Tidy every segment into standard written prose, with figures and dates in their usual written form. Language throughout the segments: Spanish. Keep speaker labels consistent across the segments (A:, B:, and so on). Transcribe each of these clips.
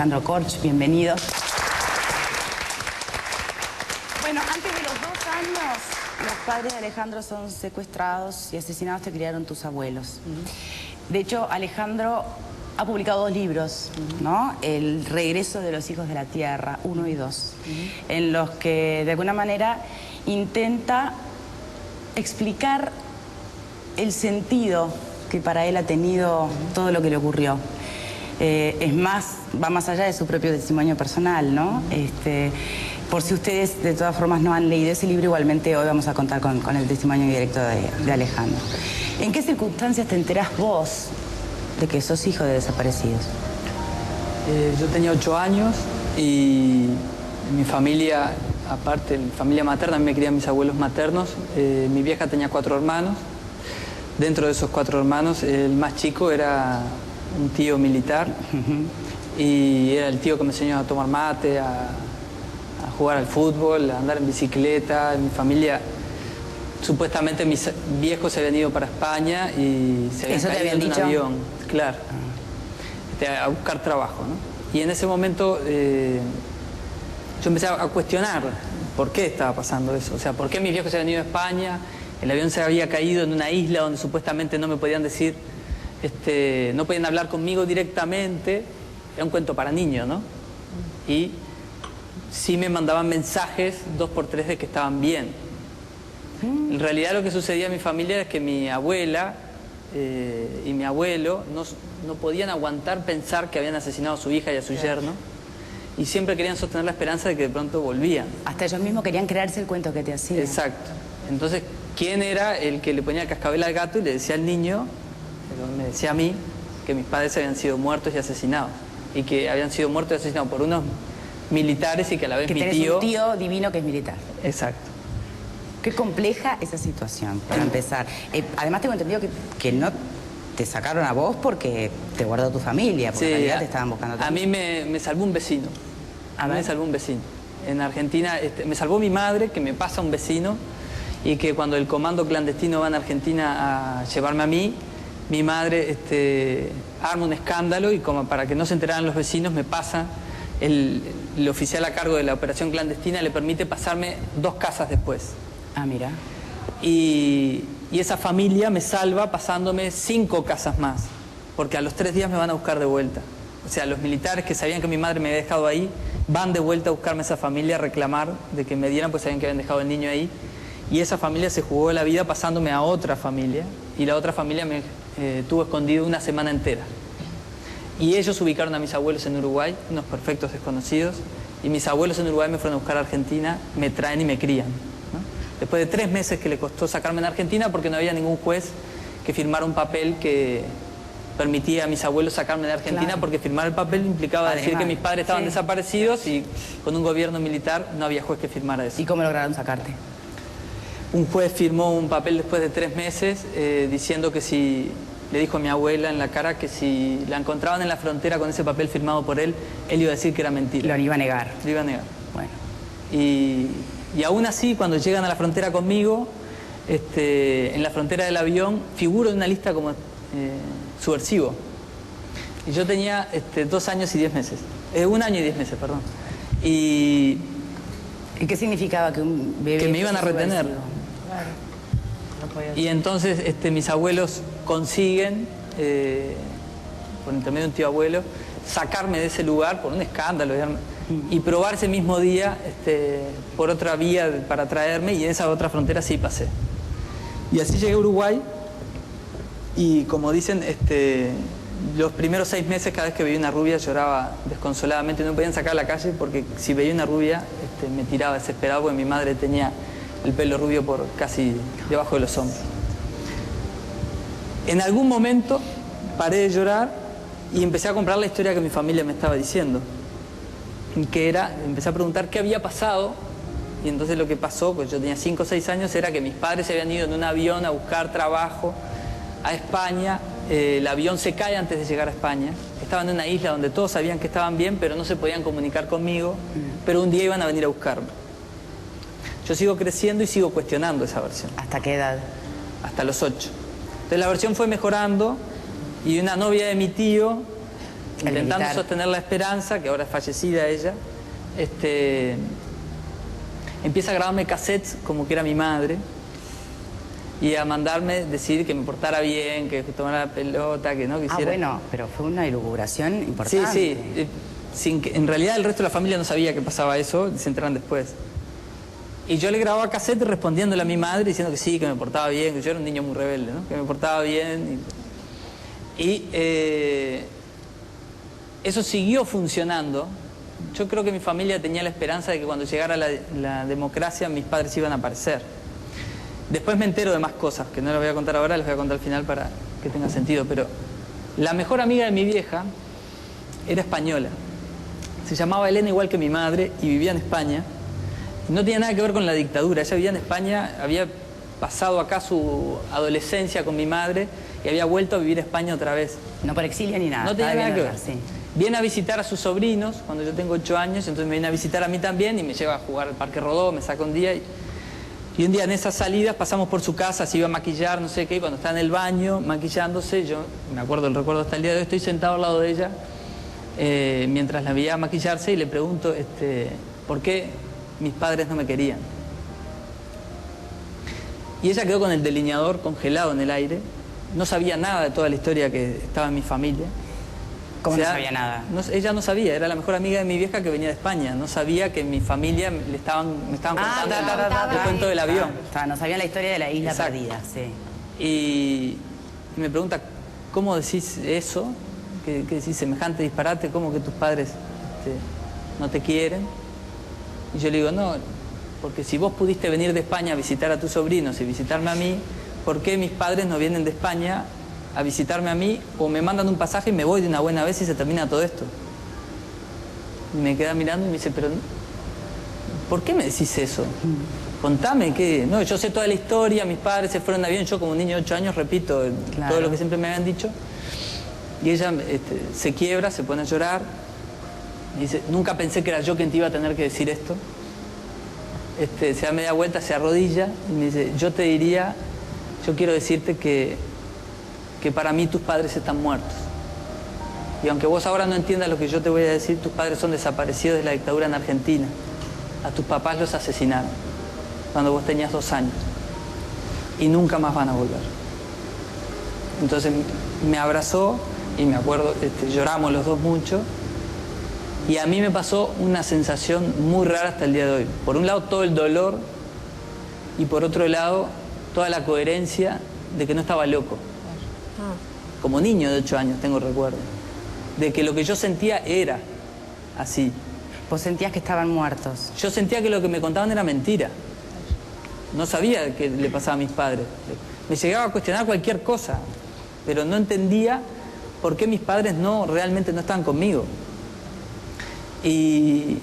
A: Alejandro Korch, bienvenido. Bueno, antes de los 2 años, los padres de Alejandro son secuestrados y asesinados, te criaron tus abuelos. De hecho, Alejandro ha publicado 2 libros, ¿no? El regreso de los hijos de la tierra, 1 y 2, en los que de alguna manera intenta explicar el sentido que para él ha tenido todo lo que le ocurrió. Es más, va más allá de su propio testimonio personal, ¿no? Por si ustedes de todas formas no han leído ese libro, igualmente hoy vamos a contar con el testimonio directo de Alejandro. ¿En qué circunstancias te enterás vos de que sos hijo de desaparecidos?
B: Yo tenía 8 años y mi familia, aparte mi familia materna, me crían mis abuelos maternos. Mi vieja tenía 4 hermanos. Dentro de esos 4 hermanos, el más chico era un tío militar y era el tío que me enseñó a tomar mate, a jugar al fútbol, a andar en bicicleta. En mi familia, supuestamente mis viejos se habían ido para España y se habían caído en un avión, claro, a buscar trabajo, ¿no? Y en ese momento yo empecé a cuestionar por qué estaba pasando eso, o sea, por qué mis viejos se habían ido a España, el avión se había caído en una isla donde supuestamente no me podían decir, no podían hablar conmigo directamente, era un cuento para niños, ¿no? Y sí me mandaban mensajes 2 por 3 de que estaban bien. En realidad lo que sucedía en mi familia es que mi abuela y mi abuelo no podían aguantar pensar que habían asesinado a su hija y a su yerno, y siempre querían sostener la esperanza de que de pronto volvían.
A: Hasta ellos mismos querían creerse el cuento que te hacían.
B: Exacto. Entonces, ¿quién era el que le ponía el cascabel al gato y le decía al niño, me decía a mí, que mis padres habían sido muertos y asesinados? Y que habían sido muertos y asesinados por unos militares y que a la vez
A: que
B: mi
A: tenés
B: tío...
A: un tío divino que es militar.
B: Exacto.
A: Qué compleja esa situación, para empezar. Además tengo entendido que no te sacaron a vos porque te guardó tu familia, porque en realidad te estaban buscando.
B: A mí me salvó un vecino. A mí me salvó un vecino. En Argentina me salvó mi madre, que me pasa un vecino, y que cuando el comando clandestino va en Argentina a llevarme a mí, mi madre arma un escándalo y como para que no se enteraran los vecinos me pasa, el oficial a cargo de la operación clandestina le permite pasarme 2 casas después.
A: Ah, mira.
B: Y esa familia me salva pasándome 5 casas más, porque a los 3 días me van a buscar de vuelta. O sea, los militares que sabían que mi madre me había dejado ahí, van de vuelta a buscarme a esa familia, a reclamar de que me dieran, pues sabían que habían dejado el niño ahí. Y esa familia se jugó la vida pasándome a otra familia, y la otra familia me tuvo escondido una semana entera. Y ellos ubicaron a mis abuelos en Uruguay, unos perfectos desconocidos, y mis abuelos en Uruguay me fueron a buscar a Argentina, me traen y me crían, ¿no? Después de 3 meses que le costó sacarme en Argentina porque no había ningún juez que firmara un papel que permitía a mis abuelos sacarme de Argentina, claro, porque firmar el papel implicaba decir que mis padres estaban desaparecidos, y con un gobierno militar no había juez que firmara eso.
A: ¿Y cómo lograron sacarte?
B: Un juez firmó un papel después de 3 meses diciendo que si... Le dijo a mi abuela en la cara que si la encontraban en la frontera con ese papel firmado por él iba a decir que era mentira.
A: Lo iba a negar.
B: Lo iba a negar.
A: Bueno.
B: Y aún así, cuando llegan a la frontera conmigo, en la frontera del avión, figuro en una lista como subversivo. Y yo tenía 2 años y 10 meses. 1 año y 10 meses, perdón. ¿Y
A: qué significaba que un bebé...
B: Que me iban a retener.
A: Claro.
B: Y entonces mis abuelos consiguen, por intermedio de un tío abuelo, sacarme de ese lugar por un escándalo y probar ese mismo día por otra vía para traerme, y en esa otra frontera sí pasé. Y así llegué a Uruguay, y como dicen, los primeros 6 meses cada vez que veía una rubia lloraba desconsoladamente, no me podían sacar a la calle porque si veía una rubia me tiraba desesperado porque mi madre tenía el pelo rubio por casi debajo de los hombros. En algún momento paré de llorar y empecé a comprar la historia que mi familia me estaba diciendo, que era, empecé a preguntar qué había pasado, y entonces lo que pasó, pues yo tenía 5 o 6 años, era que mis padres se habían ido en un avión a buscar trabajo a España. El avión se cae antes de llegar a España, estaban en una isla donde todos sabían que estaban bien, pero no se podían comunicar conmigo, pero un día iban a venir a buscarme. Yo sigo creciendo y sigo cuestionando esa versión.
A: ¿Hasta qué edad?
B: Hasta los 8. Entonces la versión fue mejorando, y una novia de mi tío intentando
A: militar.
B: sostener la esperanza, que ahora es fallecida ella, empieza a grabarme cassettes como que era mi madre y a mandarme decir que me portara bien, que tomara la pelota, que no quisiera...
A: Bueno, pero fue una elucubración importante.
B: Sí, en realidad el resto de la familia no sabía que pasaba eso, se enteran después. Y yo le grababa cassette respondiéndole a mi madre diciendo que sí, que me portaba bien, que yo era un niño muy rebelde, ¿no? Que me portaba bien. Eso siguió funcionando. Yo creo que mi familia tenía la esperanza de que cuando llegara la democracia mis padres iban a aparecer. Después me entero de más cosas, que no las voy a contar ahora, las voy a contar al final para que tenga sentido. Pero la mejor amiga de mi vieja era española. Se llamaba Elena igual que mi madre y vivía en España. No tenía nada que ver con la dictadura. Ella vivía en España, había pasado acá su adolescencia con mi madre y había vuelto a vivir a España otra vez.
A: No por exilio ni nada.
B: No tenía nada que ver.
A: Sí.
B: Viene a visitar a sus sobrinos cuando yo tengo 8 años, entonces me viene a visitar a mí también y me lleva a jugar al Parque Rodó, me saca un día y un día en esas salidas pasamos por su casa, se iba a maquillar, no sé qué, y cuando está en el baño maquillándose, yo me acuerdo, el recuerdo hasta el día de hoy, estoy sentado al lado de ella mientras la veía maquillarse y le pregunto ¿por qué mis padres no me querían? Y ella quedó con el delineador congelado en el aire, no sabía nada de toda la historia que estaba en mi familia.
A: ¿Cómo no sabía nada?
B: Ella no sabía, era la mejor amiga de mi vieja que venía de España. No sabía que en mi familia me estaban contando el cuento del avión.
A: No sabían la historia de la isla perdida, sí.
B: Y me pregunta, ¿cómo decís eso? ¿Qué decís semejante disparate? ¿Cómo que tus padres no te quieren? Y yo le digo, no, porque si vos pudiste venir de España a visitar a tus sobrinos y visitarme a mí, ¿por qué mis padres no vienen de España a visitarme a mí o me mandan un pasaje y me voy de una buena vez y se termina todo esto? Y me queda mirando y me dice, pero ¿por qué me decís eso? Contame qué. No, yo sé toda la historia, mis padres se fueron de avión, yo como un niño de 8 años repito todo lo que siempre me habían dicho. Y ella se quiebra, se pone a llorar y dice, nunca pensé que era yo quien te iba a tener que decir esto. Se da media vuelta, se arrodilla y me dice, yo quiero decirte que para mí tus padres están muertos. Y aunque vos ahora no entiendas lo que yo te voy a decir, tus padres son desaparecidos de la dictadura en Argentina. A tus papás los asesinaron cuando vos tenías 2 años. Y nunca más van a volver. Entonces me abrazó y me acuerdo, lloramos los dos mucho. Y a mí me pasó una sensación muy rara hasta el día de hoy. Por un lado todo el dolor y por otro lado toda la coherencia de que no estaba loco. Como niño de 8 años tengo recuerdo, de que lo que yo sentía era así.
A: ¿Vos sentías que estaban muertos?
B: Yo sentía que lo que me contaban era mentira. No sabía qué le pasaba a mis padres. Me llegaba a cuestionar cualquier cosa, pero no entendía por qué mis padres realmente no estaban conmigo. Y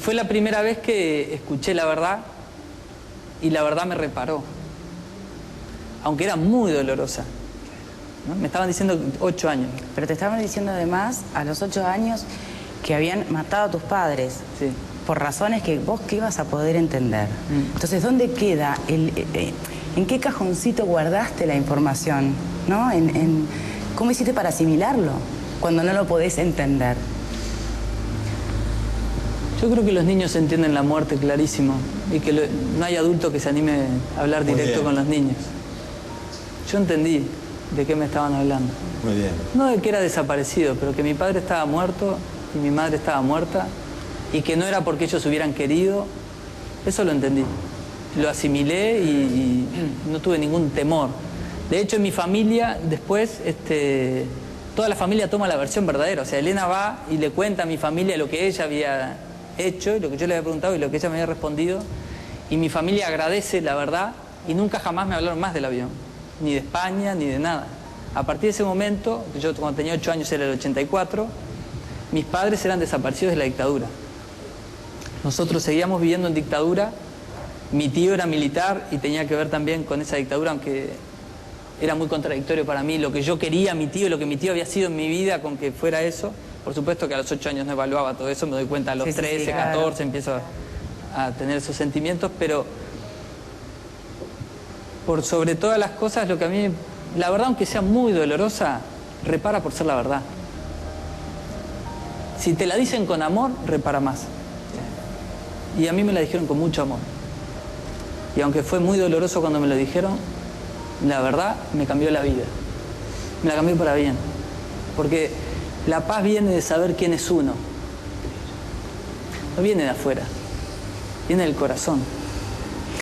B: fue la primera vez que escuché la verdad y la verdad me reparó, aunque era muy dolorosa. ¿No? Me estaban diciendo 8 años.
A: Pero te estaban diciendo además, a los 8 años, que habían matado a tus padres.
B: Sí.
A: Por razones que vos que ibas a poder entender. Entonces, ¿dónde queda? ¿En qué cajoncito guardaste la información? ¿No? ¿Cómo hiciste para asimilarlo cuando no lo podés entender?
B: Yo creo que los niños entienden la muerte clarísimo y que no hay adulto que se anime a hablar directo con los niños. Yo entendí de qué me estaban hablando.
C: Muy bien.
B: No de que era desaparecido, pero que mi padre estaba muerto y mi madre estaba muerta y que no era porque ellos hubieran querido. Eso lo entendí. Lo asimilé y no tuve ningún temor. De hecho, en mi familia, después, toda la familia toma la versión verdadera. O sea, Elena va y le cuenta a mi familia lo que ella había hecho, lo que yo le había preguntado y lo que ella me había respondido. Y mi familia agradece la verdad y nunca jamás me hablaron más del avión. Ni de España, ni de nada. A partir de ese momento, yo cuando tenía 8 años era el 84, mis padres eran desaparecidos de la dictadura. Nosotros seguíamos viviendo en dictadura, mi tío era militar y tenía que ver también con esa dictadura, aunque era muy contradictorio para mí lo que yo quería, mi tío, lo que mi tío había sido en mi vida con que fuera eso. Por supuesto que a los 8 años no evaluaba todo eso, me doy cuenta a los 13, 14, empiezo a tener esos sentimientos, pero por sobre todas las cosas, lo que a mí, la verdad, aunque sea muy dolorosa, repara por ser la verdad. Si te la dicen con amor, repara más. Y a mí me la dijeron con mucho amor. Y aunque fue muy doloroso cuando me lo dijeron, la verdad me cambió la vida. Me la cambió para bien. Porque la paz viene de saber quién es uno. No viene de afuera, viene del corazón.